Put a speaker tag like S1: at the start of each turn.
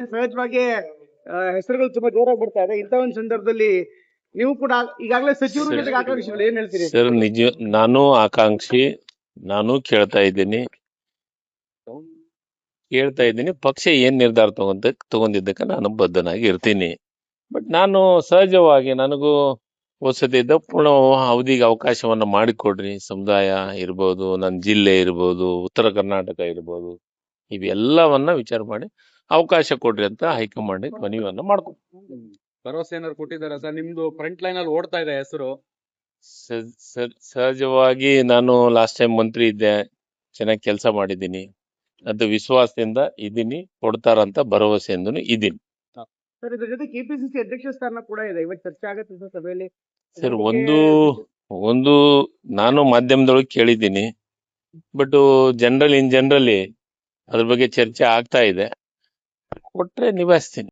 S1: ಸಹಜವಾಗಿ ಹೆಸರುಗಳು ತುಂಬಾ ಜೋರಾಗಿ ಬರ್ತಾ ಇದೆ. ಇಂಥ ಒಂದು ಸಂದರ್ಭದಲ್ಲಿ ನೀವು ಕೂಡ ಈಗಾಗಲೇ ಸಚಿವರ ಜೊತೆಗೆ ಆಕಾಂಕ್ಷಿಗಳು ಏನ್ ಹೇಳ್ತೀರಿ?
S2: ಸರ್, ನಿಜ ನಾನು ಆಕಾಂಕ್ಷಿ, ನಾನು ಕೇಳ್ತಾ ಇದ್ದೀನಿ. ಪಕ್ಷ ಏನ್ ನಿರ್ಧಾರ ತಗೊಂಡಿದ್ದಕ್ಕೆ ನಾನು ಬದ್ಧನಾಗಿ ಇರ್ತೀನಿ. ಬಟ್ ನಾನು ಸಹಜವಾಗಿ ನನಗೂ ಹೊಸದಿದ್ದ ಪೂರ್ಣ ಅವಧಿಗೆ ಅವಕಾಶವನ್ನ ಮಾಡಿಕೊಡ್ರಿ. ಸಮುದಾಯ ಇರ್ಬೋದು, ನನ್ನ ಜಿಲ್ಲೆ ಇರ್ಬೋದು, ಉತ್ತರ ಕರ್ನಾಟಕ ಇರ್ಬೋದು, ಇವೆಲ್ಲವನ್ನ ವಿಚಾರ ಮಾಡಿ ಅವಕಾಶ ಕೊಡ್ರಿ ಅಂತ ಹೈಕಮಾಂಡ್ ಮನವಿಯನ್ನ ಮಾಡ್ಕೊಡ್ತೀನಿ.
S3: ಭರವಸೆ ಏನಾದ್ರು ಕೊಟ್ಟಿದ್ದಾರೆ ಸರ್? ನಿಮ್ದು ಫ್ರಂಟ್ ಲೈನ್ ಅಲ್ಲಿ ಓಡ್ತಾ ಇದೆ ಹೆಸರು.
S2: ಸಹಜವಾಗಿ ನಾನು ಲಾಸ್ಟ್ ಟೈಮ್ ಮಂತ್ರಿ ಇದ್ದೆ, ಚೆನ್ನಾಗಿ ಕೆಲಸ ಮಾಡಿದ್ದೀನಿ, ಅದು ವಿಶ್ವಾಸದಿಂದ ಇದ್ದೀನಿ, ಕೊಡ್ತಾರಂತ ಭರವಸೆಯಿಂದನೂ ಇದ್ದೀನಿ.
S1: ಸರ್, ಇದ್ರ ಜೊತೆ ಕೆಪಿಸಿಸಿ ಅಧ್ಯಕ್ಷ ಸ್ಥಾನ ಕೂಡ ಇದೆ, ಇವತ್ತು ಚರ್ಚೆ ಆಗುತ್ತೆ ಸರ್ ಸಭೆಯಲ್ಲಿ.
S2: ಸರ್, ಒಂದು ನಾನು ಮಾಧ್ಯಮದೊಳಗೆ ಕೇಳಿದ್ದೀನಿ, ಬಟ್ ಇನ್ ಜನರಲಿ ಅದ್ರ ಬಗ್ಗೆ ಚರ್ಚೆ ಆಗ್ತಾ ಇದೆ. ಕೊಟ್ರೆ ನಿಭಾಯಿಸ್ತೀನಿ.